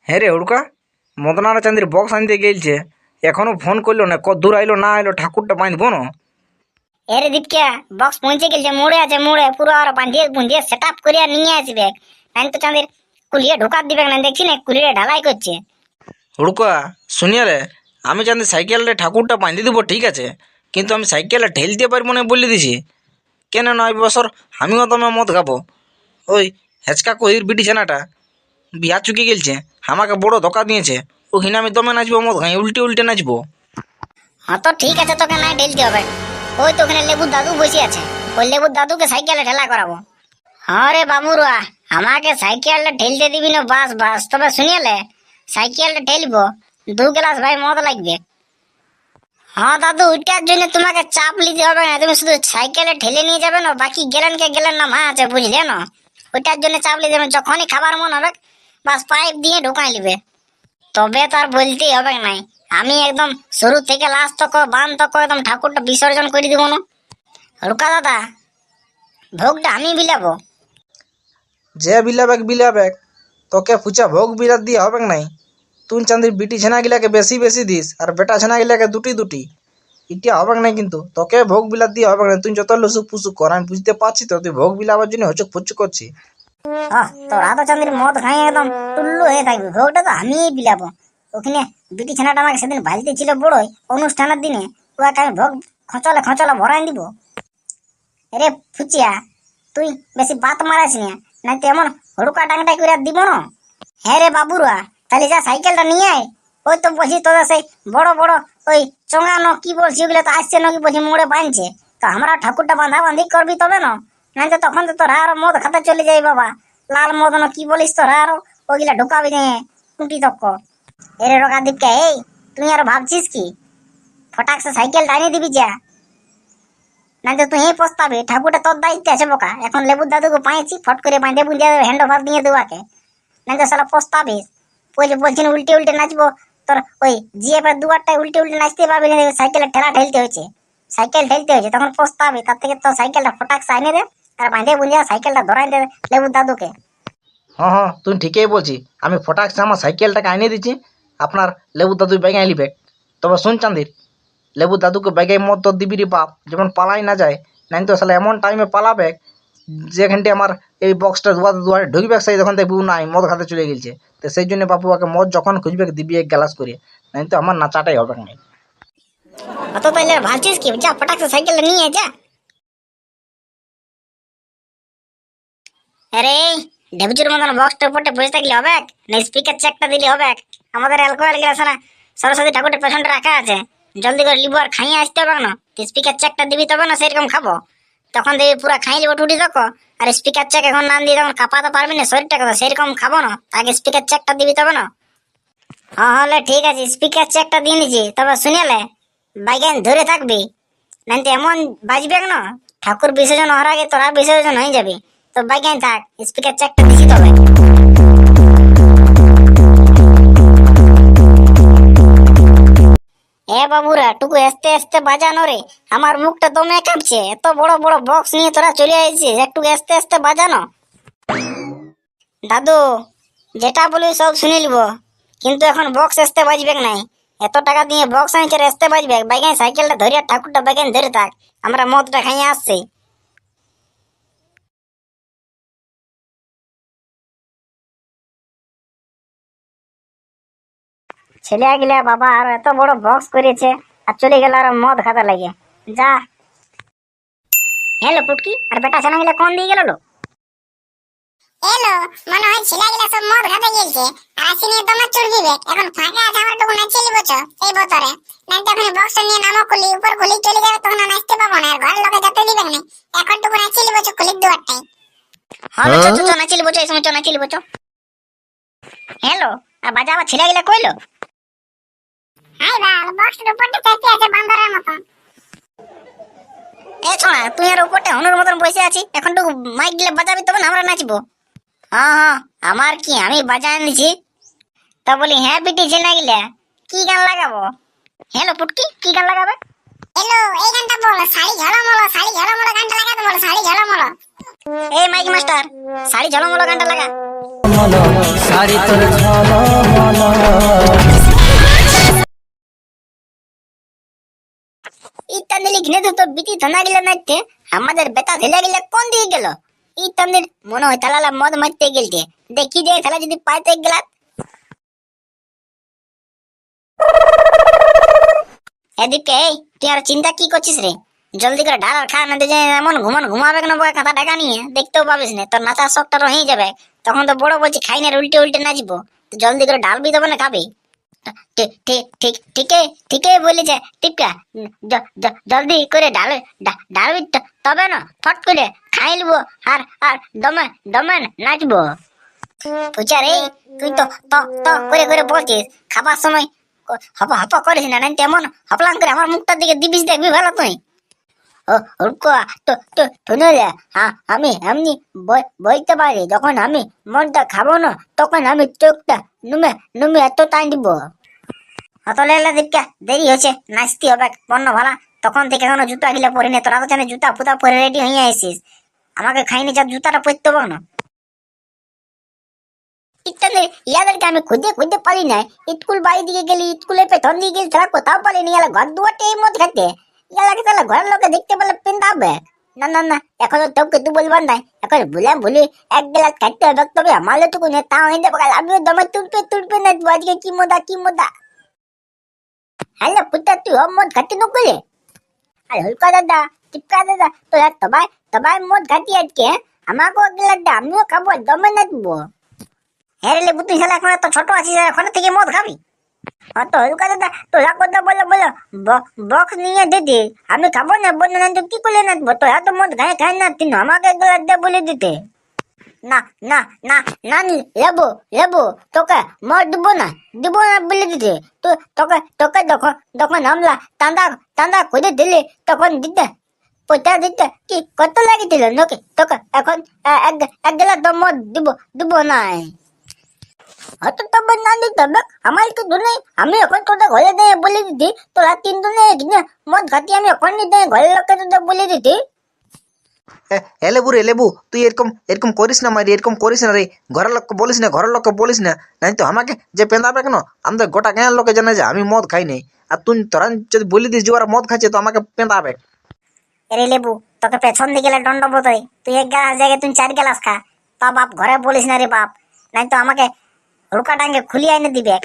হ্যাঁ রে হুড়কা, মদনার চাঁদির বক্স আনতে গেলছে, এখনো ফোন করলো না, কদ্দূর আইলো না আইলো, ঠাকুরটা বাঁধবো না। এরে দীপকা, বক্স পৌঁছে গেছে, মোড়ে আছে, মোড়ে পুরো আর বাঁধিয়ে বুঁধিয়ে সেট আপ করে নিয়ে আসবে। তাই তো চাঁদের কুলিয়ে ঢোকাত দিবে না, দেখছি না কুলিয়ে ঢালাই করছে। হুড়কা শুনিয়া রে, আমি চাঁদি সাইকেলটা ঠাকুরটা বাঁধি দেবো ঠিক আছে, কিন্তু আমি সাইকেলটা ঠেলতে পারবো না বলে দিছি। কেন না এই বছর আমিও তোমার মদ খাবো। ওই হেঁচকা কহির বিটি ছেনাটা বিয়া চুকে গেলছে, আমাকে বড় ধোকা দিয়েছে। ওখানে আমি দমে নাচবো, মদ খাই উল্টে উল্টে নাচবো। হ্যাঁ তো ঠিক আছে, তোকে না ঢেলতে হবে। ওই তো ওখানে লেবুর দাদু বসে আছে, ওই লেবুর দাদুকে সাইকেলে ঠেলা করাবো। হ্যাঁ রে বাবুরা, আমাকে সাইকেলটা ঠেলতে দিবি না, বাস বাস। তবে শুনিয়ালে, সাইকেলটা ঠেলবো, 2 গ্লাস ভাই মদ লাগবে। হ্যাঁ দাদু, ওইটার জন্য তোমাকে চাপ নিতে হবে না, তুমি শুধু সাইকেলে ঠেলে নিয়ে যাবে না, বাকি গেলেন কে গেলেন না মা আছে, বুঝলে না? ওইটার জন্য চাপ নিতে হবে, যখনই খাবার মন হবে বাস পাইপ দিয়ে ঢোকাই নিবে। তবে তার বলতেই হবে নাই, আমি একদম শুরু থেকে লাস্ট তক বান তক একদম ঠাকুরটা বিসর্জন করে দিব না। রুকা দাদা, ভোগটা আমি বিলাবো। যে বিলাবেক বিলাবেক, তোকে ফুচা ভোগ বিলাত দিয়ে হবে নাই। তুই চাঁদির বিটি ছেনা গিলাকে বেশি বেশি দিস, আর বেটা ছেনা গিলাকে দুটি দুটি। এটা হবে নাই, কিন্তু তোকে ভোগ বিলাত দিয়ে হবে না। তুই যত লুসুক পুসুক কর, আমি বুঝতে পারছি তো তুই ভোগ বিলাবার জন্য হচুক ফুচুক করছি। তোরা তো চাঁদের মদ খাই একদম টুল্লু হয়ে থাকবি, ভোগটা তো আমিই বিলাবো। ওখানে বিটি ছানাটা আমাকে সেদিন বাড়িতে ছিল বড়ই অনুষ্ঠানের দিনে, ওকে আমি ভোগ খচলে খচলে ভরাই দিব। রে ফুচিয়া, তুই বেশি বাত মারাস না, নাই তো এমন হড়ুকা ডাংটাই করে দিব না। হ্যাঁ রে বাবুরা, তাহলে যা সাইকেলটা নিয়ে আয়। ওই তো বলছি তোদের সেই বড় বড় ওই চোঙানো কি বলছি, ওগুলো তো আসছে নাকি বলছি মোড়ে বাঁধছে, তো আমরা ঠাকুরটা বাঁধা বাঁধি করবি তবে না, নাই তো তখন তো তোরা আরো মদ খাতে চলে যাই বাবা। লাল মদ না কি বলিস তোরা, আরো ওগুলা ঢুকাবি নে টুটি তক্ক। এরে রোকা দীপকে, এই তুই আর ভাবছিস কি ফটাক সে সাইকেল টানিয়ে দিবি যা, নাই তো তুই পস্তাবি। ঠাকুরটা তোর দায়িত্বে আছে বোকা, এখন লেবুর দাদুকে পাইছি, ফট করে বাঁধে বুঝে হ্যান্ড ওভার দিয়ে দেওয়াকে, নাই তো সালা পস্তাবিস। বলছেন উল্টে উল্টে নাচবো, তোর ওই জিএপের দুয়ারটায় উল্টে উল্টে নাচতে পারবি না, সাইকেলের ঠেলা ঠেলতে হয়েছে, সাইকেল ঠেলতে হয়েছে, তখন পস্তাবি। তার থেকে তোর সাইকেলটা ফটাক সাইনে দে, আর বাঁধে বুঝে সাইকেলটা ধরাই দে লেবুর দাদুকে। হ্যাঁ হ্যাঁ, তুই ঠিকই বলছি। আমি ফটাক আমার সাইকেলটাকে আনিয়ে দিচ্ছি, আপনার লেবু দাদু ব্যাগে আইলিবে। তবে শুন চাঁদির, লেবু দাদুকে ব্যাগে মদ তো দিবি রে বাপ, যেমন পালাই না যায়। নাই তো সালে এমন টাইমে পালাবে, যেখানটি আমার এই বক্সটা দুয়ারে ঢুকবে, সেই তখন দেখবি নাই মদ খাতে চলে গেছে। তো সেই জন্য বাপু ওকে মদ যখন খুঁজবে দিবি 1 গ্লাস করে, নাই তো আমার নাচাটাই হবে না। অত তাইলে ভাবছিস কি, যা ফটাক সাইকেলটা নিয়ে যা। আরে ডেবুচুর মতন বক্সটার উপরটা বসে থাকলে হবে না, স্পিকার চেকটা দিলে হবে। আমাদের অ্যালকোহল গ্লাস না সরস্বতী ঠাকুরের পেছনটা রাখা আছে, জলদি করে লিবো আর খাইয়ে আসতে হবে না। স্পিকার চেকটা দিবি তবে না সেরকম খাবো, তখন দেখবি পুরা খাই লিবো টুটি দেখো। আর স্পিকার চেক এখন নাম দিয়ে তখন কাঁপাতে পারবি না শরীরটা, কথা সেরকম খাবো না, আগে স্পিকার চেকটা দিবি তবে না। হ্যাঁ হলে ঠিক আছে, স্পিকার চেকটা দিয়ে নিছি, তবে শুনেলে বাইকেন ধরে থাকবি, নাই তো এমন বাজবে না ঠাকুর বিসর্জন হওয়ার আগে তোরা বিসর্জন হয়ে যাবি। তো বাইকেন থাক, স্পিকার চেকটা দিছি তবে। এ বাবুরা, টুকু আস্তে আস্তে বাজানো রে, আমার মুখটা দমে কাঁপছে, এত বড় বড় বক্স নিয়ে তোরা চলে আসছিস, একটু আস্তে আস্তে বাজানো। দাদু যেটা বলি সব শুনে নিব, কিন্তু এখন বক্স আসতে বাজবে নাই। এত টাকা দিয়ে বক্স আনছে, আসতে বাজবে। বাইকেন সাইকেলটা ধরে ঠাকুরটা বাইকেন ধরে থাক, আমরা মদটা খাইয়ে আসছি। ছেলে গেলে বাবা আর এত বড় বক্স করেছে, আর চলে গেল আর মদ খাতা লাগে যা। হ্যালো পুটকি, আর বেটা ছানা গেলে কোন দিয়ে গেল লো? এলো, মনে হয় ছেলেগুলা সব মদ খাতে গেলছে, আর আসি নিয়ে তোমার চুল দিবে। এখন ফাঁকা আছে, আমার টুকু নাচিয়ে লিবছো এই বতরে, নাই তো এখন বক্স নিয়ে নামো খুলি উপর খুলি চলে যাবে, তখন আর নাচতে পাবো না, আর ঘরের লোকে যেতে দিবে না। এখন টুকু নাচিয়ে লিবছো খুলির দুয়ারটাই। হ্যালো চো চো নাচিলি বচো, এই সময় চো নাচিলি বচো। হ্যালো, আর বাজা আবার ছেলে গেলে কইলো? হাই বাল, বক্সের উপরটা চেপে আছে বান্দরের মতন। এ ছোড়া, তুই আর উপরটা হনুর মতন বসে আছি, এখন তো মাইক দিলে বাজাবি তবে না আমরা নাচবো। হ্যাঁ হ্যাঁ, আমার কি, আমি বাজায় নিছি। তা বলি হ্যাঁ বিটি ছেলে গেলে কি গান লাগাবো? হ্যালো পুটকি, কি গান লাগাবে? এলো, এই গানটা বলো, শাড়ি ঝলমলো, শাড়ি ঝলমলো গানটা লাগাতে বলো, শাড়ি ঝলমলো। এই মাইক মাস্টার, শাড়ি ঝলমলো গানটা লাগা। ইত্যাদি ঘিনে তো বিটি থানা গেলে নাইতে আমাদের বেটা ছেলে গেলে কোন দিকে গেল ইত্যাদি মনে হয় তালালা মদ মারতে গেলতে দেখি যে তাহলে যদি পাইতে গেল এদিকে এই তুই আর চিন্তা কি করছিস রে জলদি করে ঢাল আর খা না যে এমন ঘুমাবে কেন বয়ে কাঁথা টাকা নিয়ে দেখতেও পাবিস না তোর নাচার শখটা রয়েই যাবে তখন তো বড় বলছি খাই না উল্টে উল্টে নাচবো তো জলদি করে ঢালবি তবে না খাবি ঠিকই বলেছে টিপকা জলদি করে ঢালবি তবে না ফট করে খাই লিবো আর আর দমে দমে নাচবো বুঝার এই তুই তো করে করে বলছিস খাবার সময় হপা হপা করিস না তেমন হপলাম করে আমার মুখটার দিকে দিবিস দেখবি ভালো তুই ও আমি এমনি বইতে পারি যখন আমি মনটা খাবো না তখন আমি চোখটা নুমে নুমে এত টাইম দিব হতলে দীপকা দেরি হয়েছে নাচতে হবে পণ্য ভালা তখন থেকে এখনো জুতা গিলা পরে নে তোরা তো জানে জুতা ফুতা পরে রেডি হয়ে আসিস আমাকে খাইনি যা জুতাটা পরতে পারো না ইত্যাদি ইয়াদেরকে আমি খুঁজে পারি না স্কুল বাড়ি দিকে গেলি স্কুলে পেছন দিয়ে গেলি তারা কোথাও পারি নি ইয়ালা ঘর দুয়ারটা এই মত খাইতে ইয়ালাকে তাহলে ঘরের লোকে দেখতে পেলে পেন্দাবে না এখনো তোকে তুই বলবার নাই এখন ভুলি এক গ্লাস খাইতে হবে তবে আমালে টুকু নে তাও হিন্দে পাকাল আমিও দমে তুলপে না আজকে কি মজা হ্যালো পুত্র তুই হোম মদ খাতি নুকুলে আর হলকা দাদা টিপকা দাদা তোরা তবাই মদ খাতি আজকে আমাকে এক গ্লাস দে আমিও খাবো দমে নাচবো হ্যাঁ রে বুতুই শালা এখন তো ছোট আছিস এখন থেকে মদ খাবি তো হলকা দাদা তোরা কথা বলো বক্স নিয়ে দিদি আমি খাবো না বলে না তো কি করলে নাচবো তোরা তো মদ খাই না তিন আমাকে এক গ্লাস দে বলে দিতে না লেবু তোকে মদ দিব না বলে দিতে তো তোকে যখন হামলা টান্দা করে দিলে তখন দিতে পয়সা দিতে কি কত লাগিয়েছিল নাকি তোকে এখন এক গ্লাস তো মদ দিব না হয়তো তবে না দিতে হবে আমার কিছু নেই আমি এখন তোদের ঘরে দিয়ে বলে দিতি তোরা তিনজনে মদ খাতি আমি এখন ঘরের লোককে তোদের বলে দিতি লেবু তুই এরকম করিস না মারি এরকম করিস না রে ঘরের লোককে বলিস না নাই তো আমাকে যে পেঁদাবে কেন আমাদের গোটা গাঁয়ের লোকে জানে যে আমি মদ খাই নাই আর তুই তোরা যদি বলি দিস যে ওরা মদ খাচ্ছে তো আমাকে পেঁদাবে এরে লেবু তোকে পেছন দিকে গেলে দণ্ড বোধ তুই এক গ্লাস জায়গায় তুই 4 গ্লাস খা তা বাপ ঘরে বলিস না রে বাপ নাই তো আমাকে হুড়কা টাঙ্গে খুলিয়ে এনে দিবে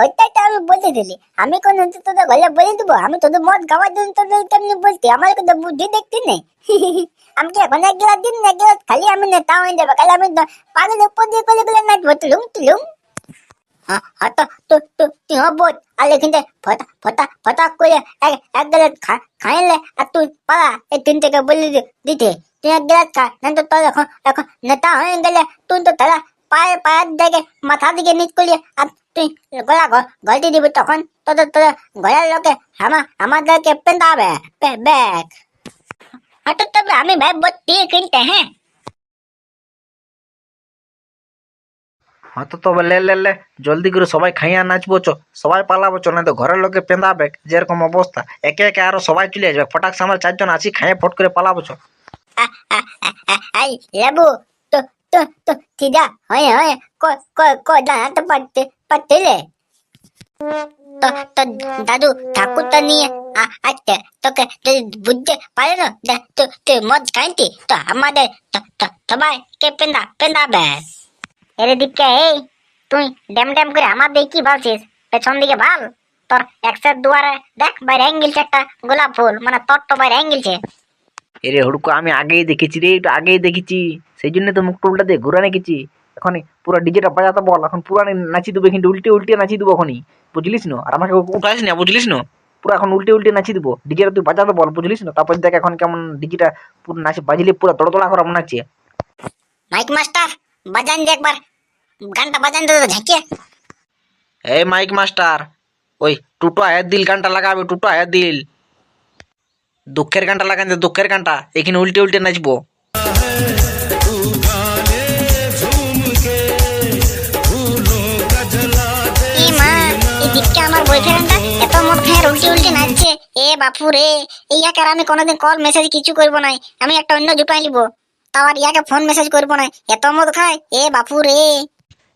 ওইটাই তো আমি বলতে দিলি আমি কোন তোদের ঘরে বলে দিব আমি তোদের মদ খাওয়ার জন্য তোদের তেমনি বলতি আমার কিন্তু বুদ্ধি দেখতি নেই আমি কি এখন এক গ্লাস দিন এক গ্লাস খালি আমি না তাও হয়ে যাবে খালি আমি পানির উপর দিয়ে করে নাচবো তুলুম তুই হবোধ আর এখানে ফটা করে এক গ্লাস খাইলে আর তুই পালা এই 3 থেকে বলে দিতে তুই এক গ্লাস খা না তো তোর এখন নেতা হয়ে গেলে তুই তো তারা পায়ের দিকে মাথা দিকে নিচ করলে আর তুই গলা গলটি দিবি তখন তোদের ঘরের লোকে আমাদেরকে পেন্দাবে ব্যাগ হঠাৎ তবে আমি ভাই বত্তি কিনতে হ্যাঁ তো তবে লে জলদি করে সবাই খাইয়া নাচবো সবাই পালাবো না তো ঘরের লোকে পেঁদাবে যেরকম অবস্থা একে আরো সবাই চলে আসবে ফটাক সামাল 4 জন আছি খাইয়ে ফট করে পালাবো লেবু তো ঠিকা হয় দাঁড়াতে পারছিলে তো দাদু ঠাকুরটা নিয়ে আচ্ছা তোকে যদি বুঝতে পারে না তুই মদ খাইতি তো আমাদের সবাই কে পেন্দাবে এরে দীপকে এই তুই ড্যাম করে আমার দিকে কি ভাবছিস পেছন দিকে ভাল তোর একসাথে দুয়ারে দেখ বাইরে হ্যাঙ্গিলছে একটা গোলাপ ফুল মানে তোর তো বাইরে হ্যাঙ্গিলছে এরে হুড়কো আমি আগেই দেখেছি রে একটু আগেই দেখেছি সেই জন্য তো মুখটা উল্টা দিয়ে ঘুরে রেখেছি এখন পুরো ডিজেটা বাজাতে বল এখন পুরো নাচি দেবো কিন্তু উল্টে নাচি দেবো এখনই বুঝলিস না আর আমাকে উঠাইস না বুঝলিস না পুরো এখন উল্টে নাচি দেবো ডিজেটা তুই বাজাতে বল বুঝলিস না তারপর দেখ এখন কেমন ডিজেটা পুরো নাচি বাজলে পুরো দড়দড়া করে মনে হচ্ছে মাইক মাস্টার বাজান যে একবার গানটা বাজান তো ঝাঁকিয়ে এই মাইক মাস্টার ওই টুটো আয়ের দিল গানটা লাগাবে টুটো আয়ের দিল দুঃখের গানটা লাগান দুঃখের গানটা এখানে উল্টে নাচবো আমার বয়ফ্রেন্ডটা এত মদ খায় উল্টে নাচছে এ বাপু রে ইয়াকে আমি কোনোদিন কল মেসেজ কিছু করবো নাই আমি একটা অন্য জুটাই নিব তাও আর ইয়াকে ফোন মেসেজ করবো না, এত মদ খায় এ বাপু রে।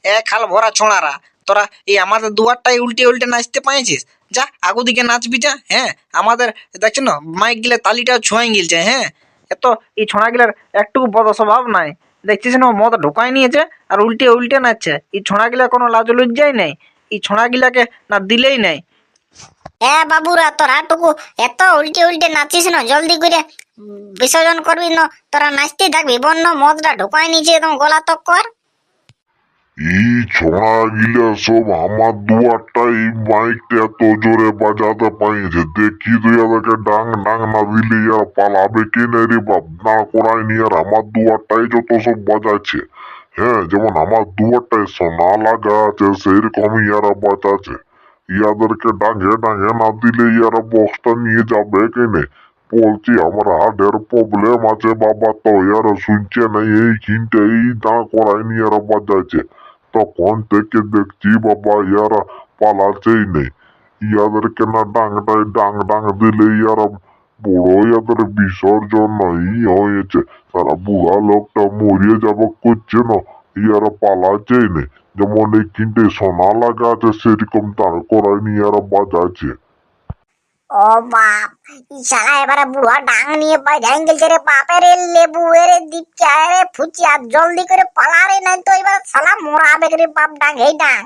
এ খাল ভরা ছোঁড়ারা, তোরা এই আমাদের দুয়ারটাই উল্টে উল্টে নাচতে পাইছিস? যা আগু দিকে নাচবি যা। হ্যাঁ, আমাদের দেখছো না মাইক গিলে তালিটাও ছুঁয়াই গিলছে। হ্যাঁ, এত এই ছোঁড়া গিলার একটুকু বদ স্বভাব নাই, দেখছিস না মদ ঢোকাই নিয়েছে আর উল্টে উল্টে নাচছে। এই ছোঁড়া গিলা কোনো লাজ লজ্জাই নাই, এই ছোঁড়া গিলাকে না দিলেই নাই। এ বাবুরা তোরা টুকু এত উল্টে উল্টে নাচিস না, জলদি করে বিসর্জন করবি না, তোরা নাচতে থাকবি। বন্য মদটা ঢুকাই নিচে একদম গলা তক কর। এই ছোড়া গিলা সব আমার দুয়ারটাই মাইকটা এত জোরে বাজাতে পাইছে, দেখি তুই এদেরকে ডাং ডাং না দিলে আর পালাবে কে না রে বাপ। না করাই নি আর আমার দুয়ারটাই যত সব বাজাচ্ছে। হ্যাঁ, যেমন আমার দুয়ারটায় সোনা লাগা আছে সেইরকমই ইয়ারা বাজাচ্ছে। ইয়াদেরকে ডাঙে ডাঙে না দিলে ইয়ারা বক্সটা নিয়ে যাবে কেনে? বলছি আমার হার্টের প্রবলেম আছে বাবা, তো ইয়ারা শুনছে না, এইখানটাই দাঁড় করাই নিয়ে ইয়ারা বাজাচ্ছে। তখন থেকে দেখছি বাবা ইয়ারা পালাচ্ছেই নেই। ইয়াদেরকে না ডাংটায় ডাং ডাং দিলে ইয়ারা বড় ইয়াদের বিসর্জন ই হয়েছে। তারা বুড়া লোকটা মরিয়ে যাব করছে না, ইয়ারা পালাচ্ছেই নেই। যেমন এই কিনতে সোনা লাগা আছে সেরকম দাঁড় করাই নিয়ে ইয়ারা বাজাচ্ছে। ও বাপ, ই শালা এবারে বুড়া ডাং নিয়ে বাজাই গেলছে রে বাপের লেবু রে দীপচা রে ফুচিয়া, জলদি করে পালা রে, নাই তো এবার শালা মোরা আবেগ রে বাপ ডাং এই ডাং।